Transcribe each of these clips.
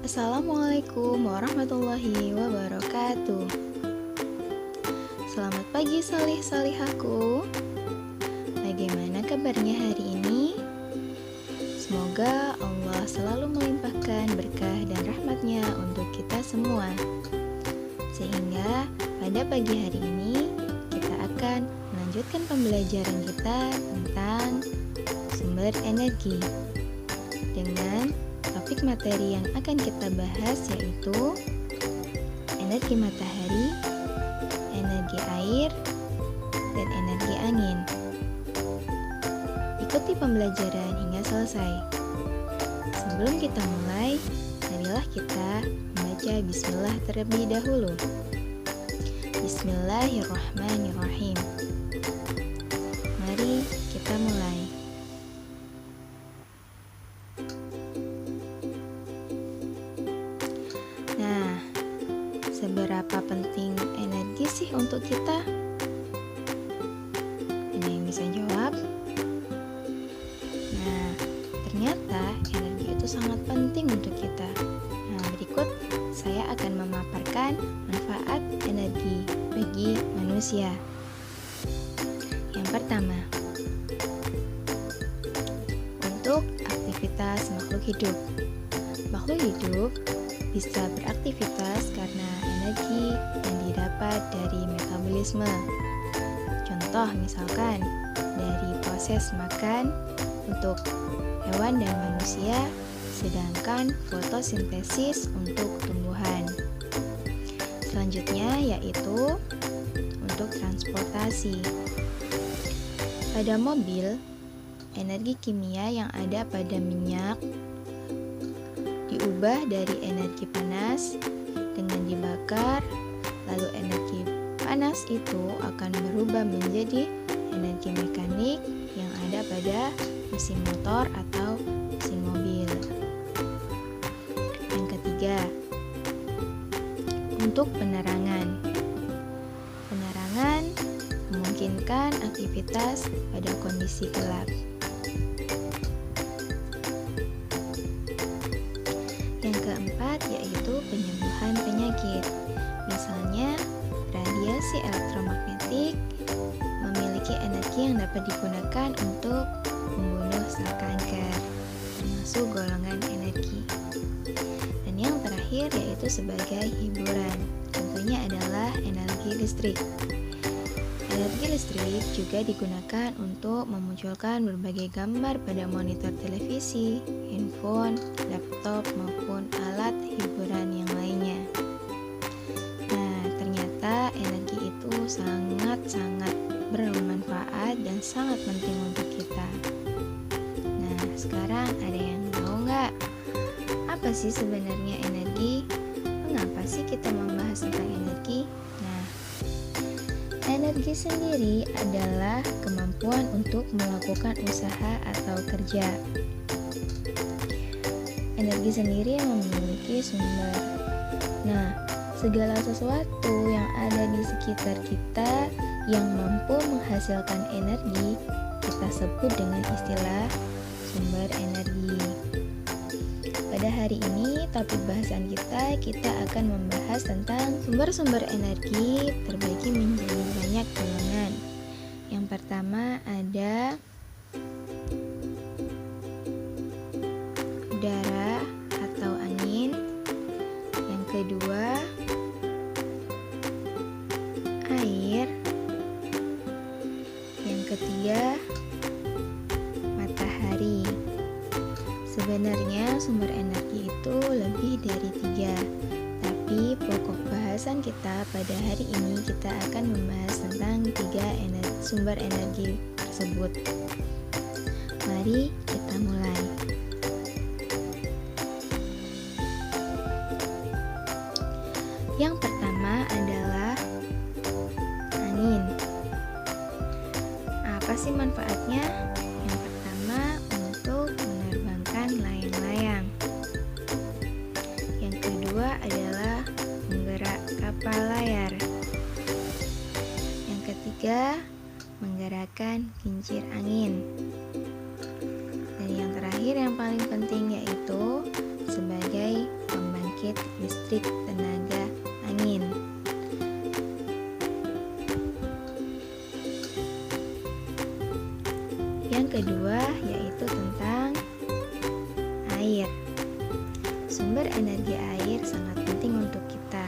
Assalamualaikum warahmatullahi wabarakatuh. Selamat pagi salih-salihaku. Bagaimana kabarnya hari ini? Semoga Allah selalu melimpahkan berkah dan rahmatnya untuk kita semua. Sehingga pada pagi hari ini kita akan melanjutkan pembelajaran kita tentang sumber energi dengan topik materi yang akan kita bahas yaitu energi matahari, energi air, dan energi angin. Ikuti pembelajaran hingga selesai. Sebelum kita mulai, marilah kita membaca bismillah terlebih dahulu. Bismillahirrahmanirrahim. Mari kita mulai. Nah, seberapa penting energi sih untuk kita? Ada yang bisa jawab? Nah, ternyata energi itu sangat penting untuk kita. Nah, berikut saya akan memaparkan manfaat energi bagi manusia. Yang pertama, untuk aktivitas makhluk hidup. Makhluk hidup bisa beraktivitas karena energi yang didapat dari metabolisme. Contoh misalkan dari proses makan untuk hewan dan manusia, sedangkan fotosintesis untuk tumbuhan. Selanjutnya yaitu untuk transportasi. Pada mobil, energi kimia yang ada pada minyak diubah dari energi panas dengan dibakar, lalu energi panas itu akan berubah menjadi energi mekanik yang ada pada mesin motor atau mesin mobil. Yang ketiga, untuk penerangan. Penerangan memungkinkan aktivitas pada kondisi gelap. Yang keempat yaitu penyembuhan penyakit. Misalnya, radiasi elektromagnetik memiliki energi yang dapat digunakan untuk membunuh sel kanker, termasuk golongan energi. Dan yang terakhir yaitu sebagai hiburan. Contohnya adalah energi listrik. Energi listrik juga digunakan untuk memunculkan berbagai gambar pada monitor televisi, handphone, laptop, maupun alat hiburan yang lainnya. Nah, ternyata energi itu sangat-sangat bermanfaat dan sangat penting untuk kita. Nah, sekarang ada yang tahu nggak? Apa sih sebenarnya energi? Mengapa sih kita membahas tentang energi? Nah, energi sendiri adalah kemampuan untuk melakukan usaha atau kerja. Energi sendiri memiliki sumber. Nah, segala sesuatu yang ada di sekitar kita yang mampu menghasilkan energi, kita sebut dengan istilah sumber energi. Pada hari ini, topik bahasan kita akan membahas tentang sumber-sumber energi terbagi menjadi banyak golongan. Yang pertama ada udara atau angin. Yang kedua air. Yang ketiga matahari. Sebenarnya sumber energi itu lebih dari 3, tapi pokok bahasan kita pada hari ini kita akan membahas tentang 3 sumber energi tersebut. Mari kita mulai. Yang pertama adalah angin. Apa sih manfaatnya? Yang pertama untuk menerbangkan layang-layang. Yang kedua adalah menggerak kapal layar. Yang ketiga, menggerakkan kincir angin. Dan yang terakhir yang paling penting yaitu sebagai pembangkit air. Sumber energi air sangat penting untuk kita.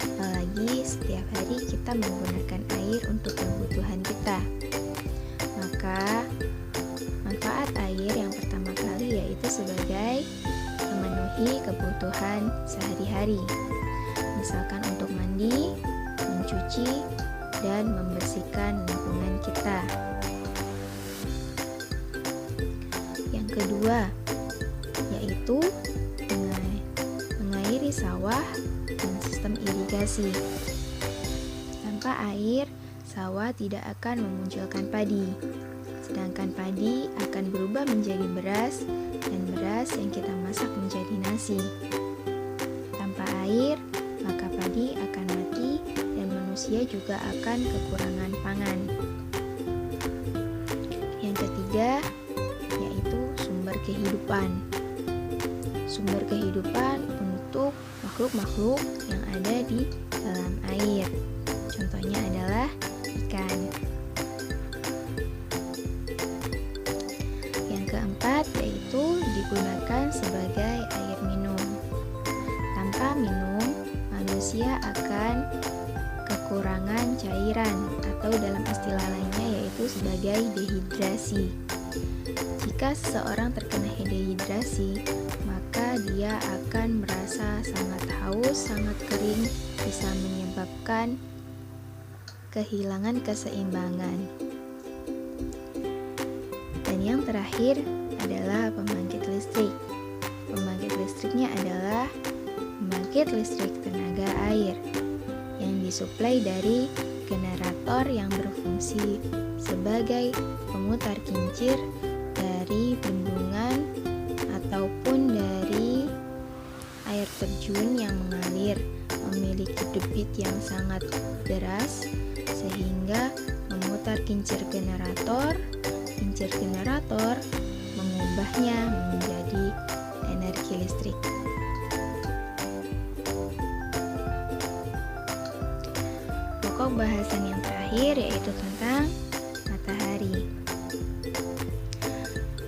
Apalagi setiap hari kita menggunakan air untuk kebutuhan kita. Maka manfaat air yang pertama kali yaitu sebagai memenuhi kebutuhan sehari-hari. Misalkan untuk mandi, mencuci, dan membersihkan lingkungan kita. Yang kedua, yaitu mengairi sawah dan sistem irigasi. Tanpa air, sawah tidak akan memunculkan padi. Sedangkan padi akan berubah menjadi beras dan beras yang kita masak menjadi nasi. Tanpa air, maka padi akan mati dan manusia juga akan kekurangan pangan. Yang ketiga, yaitu sumber kehidupan. Sumber kehidupan untuk makhluk-makhluk yang ada di dalam air. Contohnya adalah ikan. Yang keempat yaitu digunakan sebagai air minum. Tanpa minum, manusia akan kekurangan cairan atau dalam istilah lainnya yaitu sebagai dehidrasi. Jika seseorang terkena dehidrasi, maka dia akan merasa sangat haus, sangat kering, bisa menyebabkan kehilangan keseimbangan. Dan yang terakhir adalah pembangkit listrik. Pembangkit listriknya adalah pembangkit listrik tenaga air yang disuplai dari generator yang berfungsi sebagai pemutar kincir dari bendungan ataupun dari air terjun yang mengalir, memiliki debit yang sangat deras sehingga memutar kincir generator mengubahnya menjadi energi listrik. Pokok bahasan yang terakhir yaitu tentang matahari.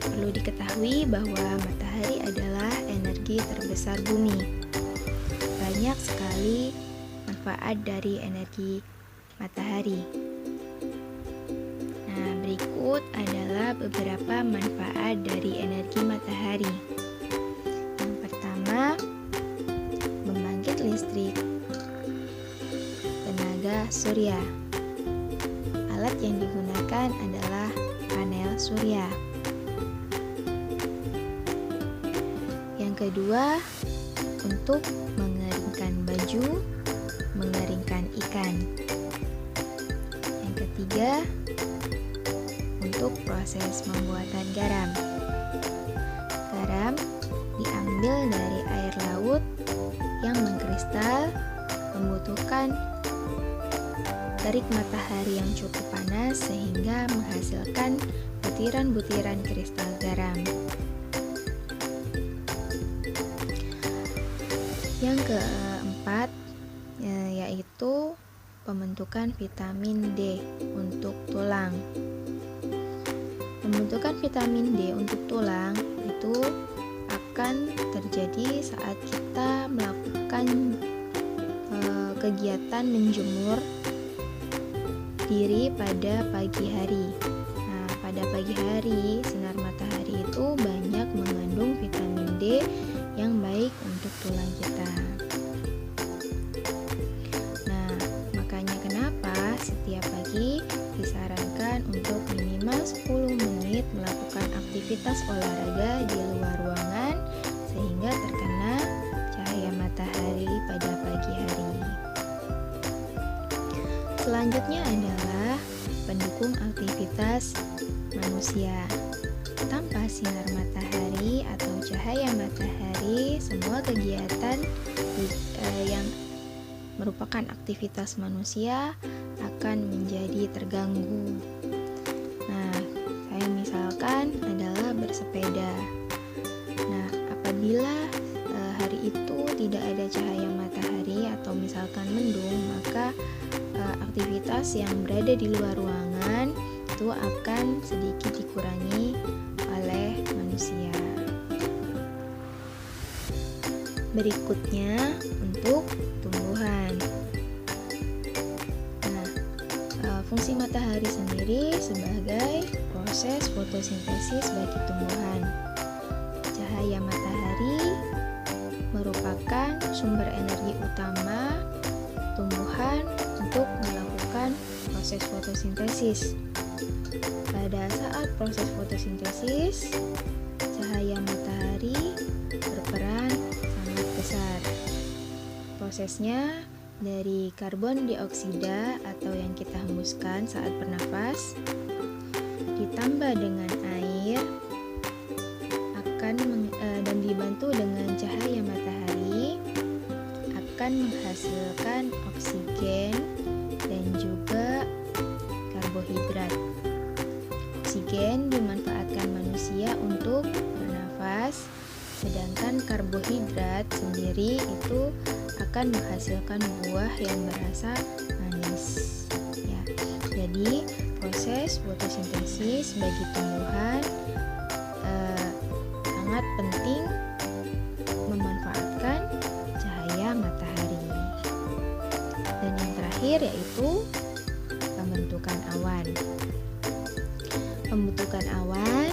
Perlu diketahui bahwa matahari adalah energi terbesar bumi. Banyak sekali manfaat dari energi matahari. Nah, berikut adalah beberapa manfaat dari energi matahari. Yang pertama, membangkit listrik tenaga surya. Alat yang digunakan adalah panel surya. Yang kedua, untuk mengeringkan baju, mengeringkan ikan. Yang ketiga, untuk proses pembuatan garam. Garam diambil dari air laut yang mengkristal, membutuhkan terik matahari yang cukup panas sehingga menghasilkan butiran-butiran kristal garam. Yang keempat yaitu pembentukan vitamin D untuk tulang. Pembentukan vitamin D untuk tulang itu akan terjadi saat kita melakukan kegiatan menjemur diri pada pagi hari. Nah, pada pagi hari sinar matahari itu banyak mengandung vitamin D yang baik untuk tulang kita. Nah, makanya kenapa setiap pagi disarankan untuk minimal 10 menit melakukan aktivitas olahraga di luar ruangan sehingga terkena cahaya matahari pada pagi hari. Selanjutnya adalah pendukung aktivitas manusia. Tanpa sinar matahari atau cahaya matahari, semua kegiatan yang merupakan aktivitas manusia akan menjadi terganggu. Nah, saya misalkan adalah bersepeda. Nah, apabila hari itu tidak ada cahaya matahari atau misalkan mendung, maka aktivitas yang berada di luar ruangan itu akan sedikit dikurangi oleh manusia. berikutnya untuk tumbuhan. Nah, fungsi matahari sendiri sebagai proses fotosintesis bagi tumbuhan. Cahaya matahari merupakan sumber energi utama tumbuhan untuk melakukan proses fotosintesis. Pada saat proses fotosintesis, cahaya matahari berperan sangat besar. Prosesnya dari karbon dioksida atau yang kita hembuskan saat bernafas ditambah dengan air dan dibantu dengan cahaya matahari akan menghasilkan oksigen dan juga karbohidrat. Oksigen dimanfaatkan manusia untuk bernafas, sedangkan karbohidrat sendiri itu akan menghasilkan buah yang berasa manis. Ya, jadi proses fotosintesis bagi tumbuhan sangat penting memanfaatkan cahaya matahari. Dan yang terakhir yaitu pembentukan awan. Pembentukan awan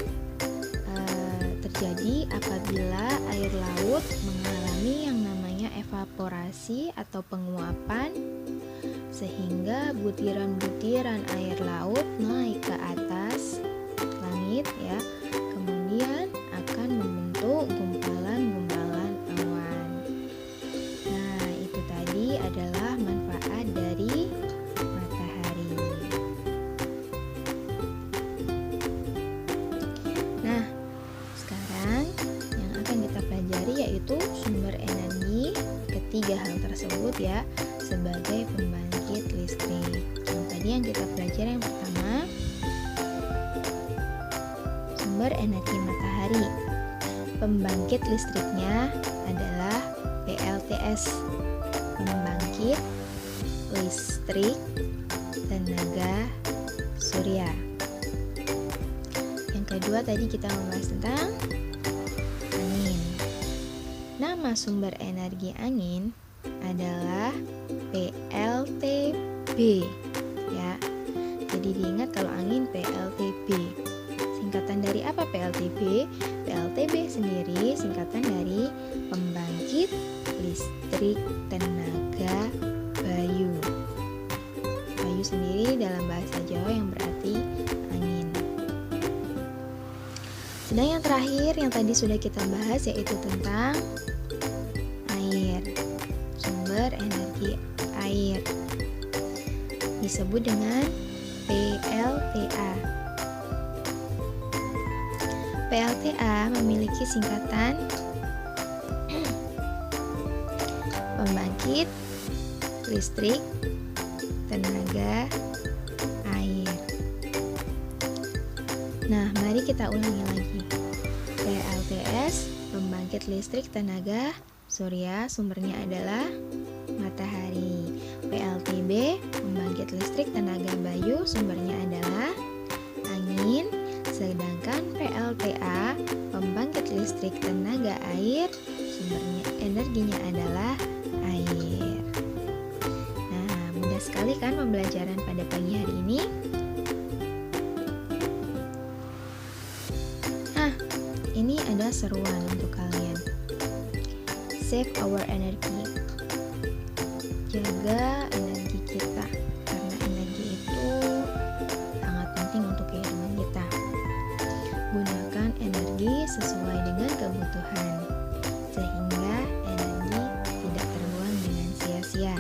terjadi apabila air laut mengalami yang namanya evaporasi atau penguapan, sehingga butiran-butiran air laut naik ke atas langit ya, kemudian akan membentuk gumpalan-gumpalan awan. Nah, itu tadi adalah manfaat dari matahari. Nah, sekarang yang akan kita pelajari yaitu sumber energi ketiga hal tersebut ya, sebagai pembangkit listrik. Yang tadi yang kita pelajari yang pertama, sumber energi matahari. Pembangkit listriknya adalah PLTS, pembangkit listrik tenaga surya. Yang kedua tadi kita membahas tentang angin. Nama sumber energi angin adalah PLTB ya. Jadi diingat kalau angin PLTB. Singkatan dari apa PLTB? PLTB sendiri singkatan dari pembangkit listrik tenaga bayu. Bayu sendiri dalam bahasa Jawa yang berarti angin. Sedang yang terakhir yang tadi sudah kita bahas yaitu tentang air. Sumber energi air disebut dengan PLTA. PLTA memiliki singkatan pembangkit listrik tenaga air. Nah, mari kita ulangi lagi. PLTS, pembangkit listrik tenaga surya, sumbernya adalah matahari. PLTB, pembangkit listrik tenaga bayu, sumbernya adalah angin. Sedangkan PLTA, pembangkit listrik tenaga air, sumbernya energinya adalah air. Nah, mudah sekali kan pembelajaran pada pagi hari ini? Nah, ini ada seruan untuk kalian. Save our energy. Jaga energi kita, karena energi itu sangat penting untuk kehidupan kita. Gunakan energi sesuai dengan kebutuhan, sehingga energi tidak terbuang dengan sia-sia.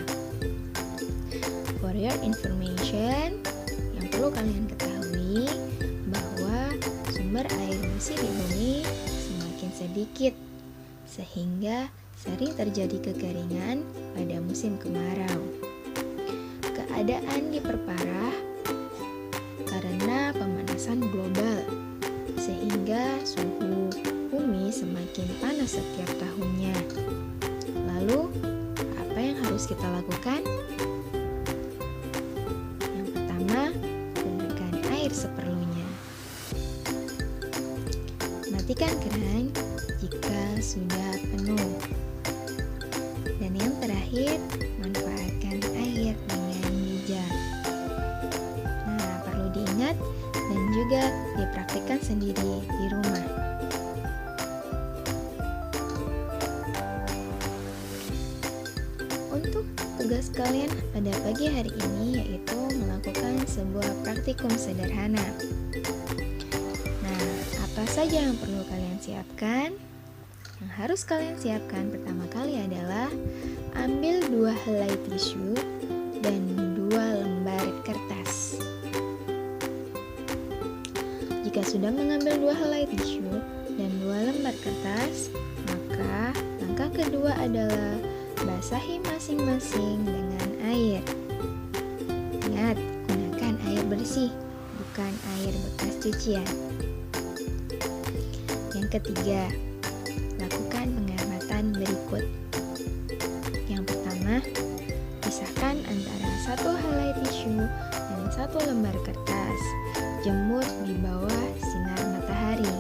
For your information, yang perlu kalian ketahui bahwa sumber air bersih di bumi semakin sedikit, sehingga sering terjadi kekeringan pada musim kemarau. Keadaan diperparah karena pemanasan global, sehingga suhu bumi semakin panas setiap tahunnya. Lalu, apa yang harus kita lakukan? Yang pertama, gunakan air seperlunya. Matikan keran jika sudah penuh. Dan yang terakhir, manfaatkan air dengan bijak. Nah, perlu diingat dan juga dipraktikkan sendiri di rumah. Untuk tugas kalian pada pagi hari ini yaitu melakukan sebuah praktikum sederhana. Nah, apa saja yang perlu kalian siapkan? Yang harus kalian siapkan pertama kali adalah ambil 2 helai tisu dan 2 lembar kertas. Jika sudah mengambil 2 helai tisu dan 2 lembar kertas, maka langkah kedua adalah basahi masing-masing dengan air. Ingat, gunakan air bersih, bukan air bekas cucian. Yang ketiga, lakukan pengamatan berikut. Yang pertama, pisahkan antara 1 helai tisu dan 1 lembar kertas. Jemur di bawah sinar matahari.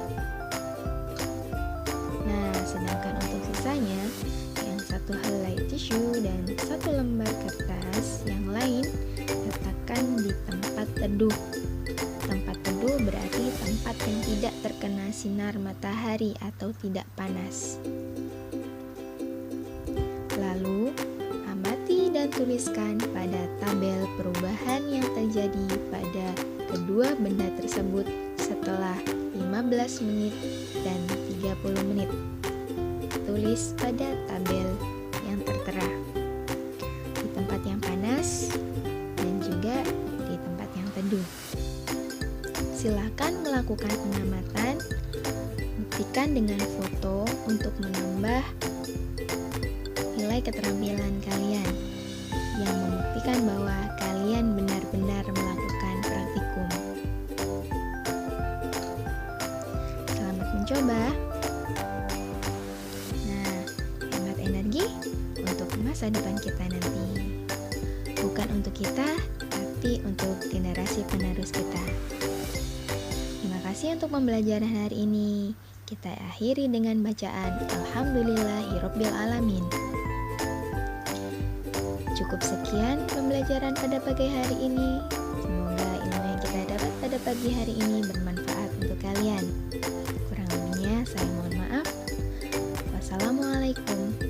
Nah, sedangkan untuk sisanya, yang 1 helai tisu dan 1 lembar kertas yang lain letakkan di tempat teduh. Tempat teduh berarti tempat yang tidak terkena sinar matahari atau tidak panas. Lalu, amati dan tuliskan pada tabel perubahan yang terjadi pada kedua benda tersebut setelah 15 menit dan 30 menit. Tulis pada tabel yang tertera di tempat yang panas dan juga di tempat yang teduh. Silakan melakukan pengamatan, buktikan dengan foto untuk menambah nilai keterampilan kalian yang membuktikan bahwa kalian benar-benar melakukan praktikum. Selamat mencoba. Nah, hemat energi untuk masa depan kita nanti. Bukan untuk kita, tapi untuk generasi penerus kita. Terima kasih untuk pembelajaran hari ini. Kita akhiri dengan bacaan Alhamdulillahirabbil alamin. Cukup sekian pembelajaran pada pagi hari ini. Semoga ilmu yang kita dapat pada pagi hari ini bermanfaat untuk kalian. Kurang lebihnya saya mohon maaf. Wassalamualaikum